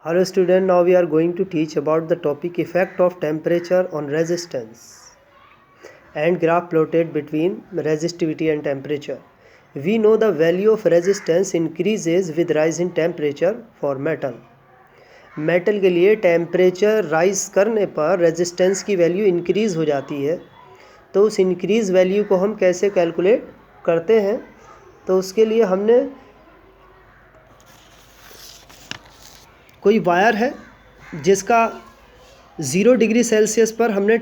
Hello student, now we are going to teach about the topic effect of temperature on resistance and graph plotted between resistivity and temperature. We know the value of resistance increases with rise in temperature for metal. Metal के लिए temperature rise करने पर resistance की value increase हो जाती है। तो उस इंक्रीज़ वैल्यू को हम कैसे कैलकुलेट करते हैं, तो उसके लिए हमने कोई वायर है जिसका 0 डिग्री सेल्सियस पर हमने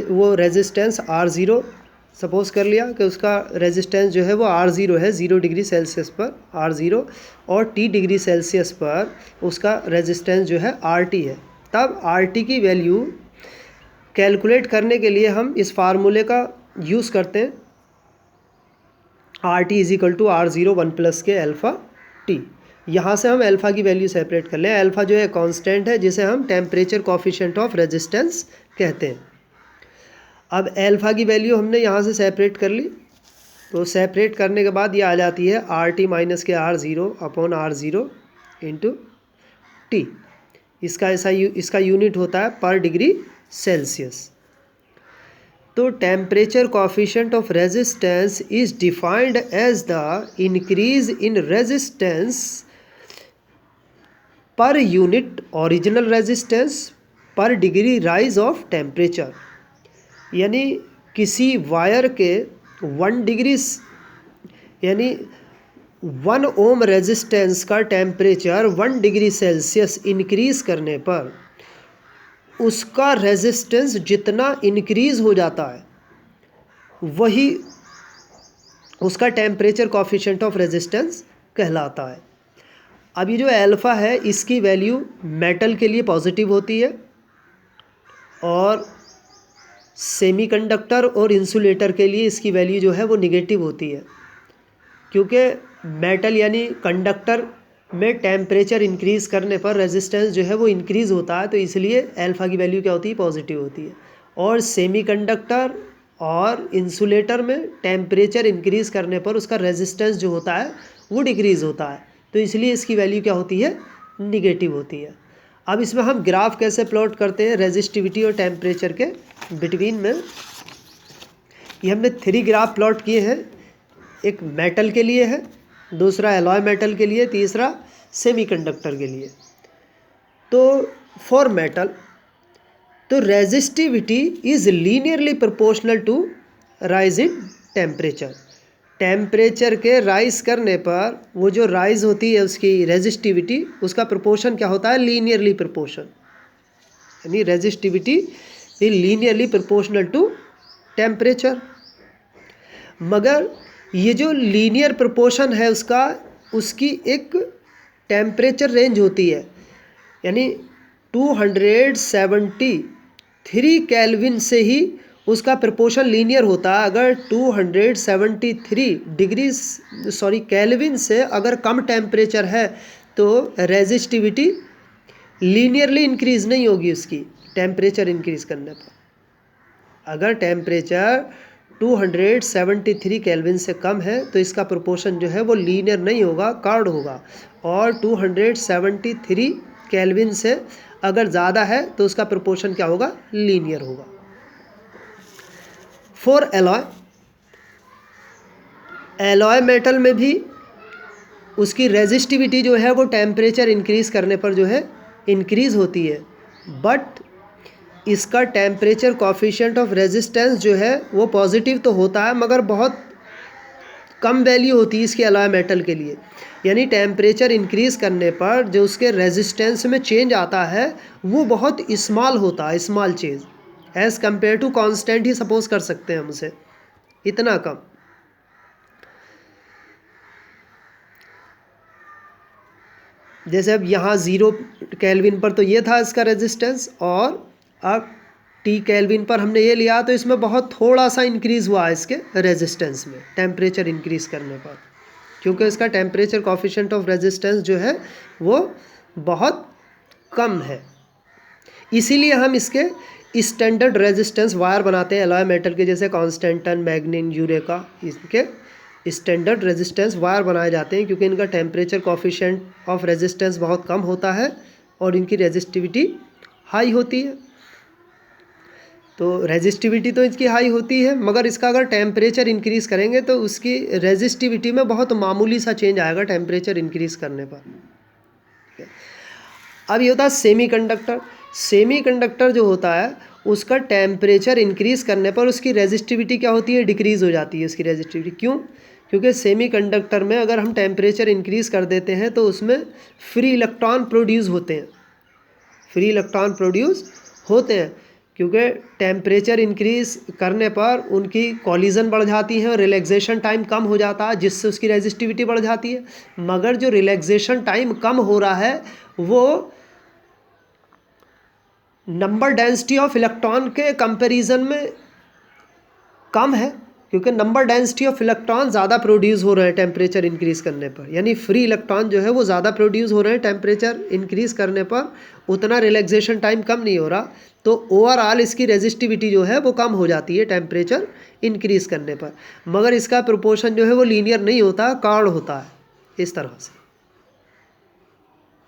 वो रेजिस्टेंस R0 सपोज़ कर लिया कि उसका रेजिस्टेंस जो है वो R0 है 0 डिग्री सेल्सियस पर R0, और T डिग्री सेल्सियस पर उसका रेजिस्टेंस जो है RT है। तब RT की वैल्यू कैलकुलेट करने के लिए हम इस फार्मूले का यूज़ करते हैं, RT = R0 1 के अल्फ़ा T। यहाँ से हम अल्फ़ा की वैल्यू सेपरेट कर लें। अल्फ़ा जो है कांस्टेंट है जिसे हम टेम्परेचर कोफिशिएंट ऑफ रेजिस्टेंस कहते हैं। अब अल्फ़ा की वैल्यू हमने यहाँ से सेपरेट कर ली, तो सेपरेट करने के बाद ये आ जाती है RT - के R0 upon R0 into T। इसका यूनिट होता है पर डिग्री सेल्सियस। तो temperature coefficient of resistance is defined as the increase in resistance per unit original resistance per degree rise of temperature. यानी किसी वायर के 1 degree यानी 1 ohm resistance का temperature 1 degree Celsius increase करने पर उसका resistance जितना इंक्रीज़ हो जाता है वही उसका टेम्परेचर कोफिशिएंट ऑफ रेजिस्टेंस कहलाता है। अब ये जो अल्फ़ा है इसकी वैल्यू मेटल के लिए पॉजिटिव होती है और सेमीकंडक्टर और इंसुलेटर के लिए इसकी वैल्यू जो है वो निगेटिव होती है, क्योंकि मेटल यानी कंडक्टर में टेम्परेचर इंक्रीज़ करने पर रेजिस्टेंस जो है वो इंक्रीज़ होता है, तो इसलिए अल्फ़ा की वैल्यू क्या होती है, पॉजिटिव होती है। और सेमीकंडक्टर और इंसुलेटर में टेम्परेचर इंक्रीज़ करने पर उसका रेजिस्टेंस जो होता है वो डिक्रीज़ होता है, तो इसलिए इसकी वैल्यू क्या होती है, निगेटिव होती है। अब इसमें हम ग्राफ कैसे प्लॉट करते हैं रेजिस्टिविटी और टेम्परेचर के बिटवीन में, ये हमने 3 ग्राफ प्लॉट किए हैं। एक मेटल के लिए है, दूसरा एलॉय मेटल के लिए, तीसरा सेमीकंडक्टर के लिए। तो फॉर मेटल तो resistivity is linearly proportional to rise in temperature. Temperature के राइज करने पर वो जो राइज होती है उसकी रेजिस्टिविटी, उसका प्रोपोर्शन क्या होता है, लीनियरली प्रोपोर्शन। यानी resistivity is linearly proportional to temperature. मगर ये जो लीनियर प्रोपोर्शन है उसकी एक टेम्परेचर रेंज होती है, यानी 273 केल्विन से ही उसका प्रोपोर्शन लीनियर होता है। अगर 273 केल्विन से अगर कम टेम्परेचर है तो रेजिस्टिविटी लीनियरली इंक्रीज़ नहीं होगी उसकी टेम्परेचर इंक्रीज़ करने पर। अगर टेम्परेचर 273 केल्विन से कम है तो इसका प्रोपोर्शन जो है वो लीनियर नहीं होगा, कर्व्ड होगा। और 273 केल्विन से अगर ज़्यादा है तो उसका प्रोपोर्शन क्या होगा, लीनियर होगा। फॉर एलॉय मेटल में भी उसकी रेजिस्टिविटी जो है वो टेम्परेचर इंक्रीज़ करने पर जो है इंक्रीज़ होती है, बट इसका टेम्परेचर कोफिशिएंट ऑफ रेजिस्टेंस जो है वो पॉजिटिव तो होता है मगर बहुत कम वैल्यू होती है इसके एलॉय मेटल के लिए। यानी टेम्परेचर इंक्रीज़ करने पर जो उसके रेजिस्टेंस में चेंज आता है वो बहुत स्मॉल होता है, small change as compare to constant ही सपोज कर सकते हैं हम उसे, इतना कम। जैसे अब यहाँ 0 केल्विन पर तो ये था इसका रेजिस्टेंस, और अब T केल्विन पर हमने ये लिया तो इसमें बहुत थोड़ा सा इंक्रीज़ हुआ है इसके रेजिस्टेंस में टेम्परेचर इंक्रीज़ करने पर, क्योंकि इसका टेम्परेचर कोफिशिएंट ऑफ रेजिस्टेंस जो है वो बहुत कम है। इसीलिए हम इसके स्टैंडर्ड रेजिस्टेंस वायर बनाते हैं एलॉय मेटल के, जैसे कॉन्स्टेंटन, मैग्नीन, यूरेका, इसके स्टैंडर्ड रेजिस्टेंस वायर बनाए जाते हैं क्योंकि इनका टेम्परेचर कोफिशिएंट ऑफ रेजिस्टेंस बहुत कम होता है और इनकी रेजिस्टिविटी हाई होती है। तो रेजिस्टिविटी तो इसकी हाई होती है, मगर इसका अगर टेम्परेचर इंक्रीज़ करेंगे तो उसकी रेजिस्टिविटी में बहुत मामूली सा चेंज आएगा टेम्परेचर इंक्रीज़ करने पर। अब ये होता है सेमीकंडक्टर। सेमीकंडक्टर जो होता है उसका टेम्परेचर इंक्रीज़ करने पर उसकी रेजिस्टिविटी क्या होती है, डिक्रीज़ हो जाती है उसकी रेजिस्टिविटी। क्यों? क्योंकि सेमीकंडक्टर में अगर हम टेम्परेचर इंक्रीज़ कर देते हैं तो उसमें फ्री इलेक्ट्रॉन प्रोड्यूस होते हैं, फ्री इलेक्ट्रॉन प्रोड्यूस होते हैं, क्योंकि टेम्परेचर इंक्रीज़ करने पर उनकी कॉलिजन बढ़ जाती है और रिलैक्सेशन टाइम कम हो जाता है, जिससे उसकी रेजिस्टिविटी बढ़ जाती है। मगर जो रिलैक्सेशन टाइम कम हो रहा है वो नंबर डेंसिटी ऑफ इलेक्ट्रॉन के कंपैरिजन में कम है, क्योंकि नंबर डेंसिटी ऑफ इलेक्ट्रॉन ज़्यादा प्रोड्यूस हो रहे हैं टेम्परेचर इंक्रीज़ करने पर। यानी फ्री इलेक्ट्रॉन जो है वो ज़्यादा प्रोड्यूस हो रहे हैं टेम्परेचर इंक्रीज़ करने पर, उतना रिलैक्सेशन टाइम कम नहीं हो रहा। तो ओवरऑल इसकी रेजिस्टिविटी जो है वो कम हो जाती है टेम्परेचर इंक्रीज़ करने पर। मगर इसका प्रोपोर्शन जो है वो लीनियर नहीं होता, कर्व्ड होता है इस तरह से।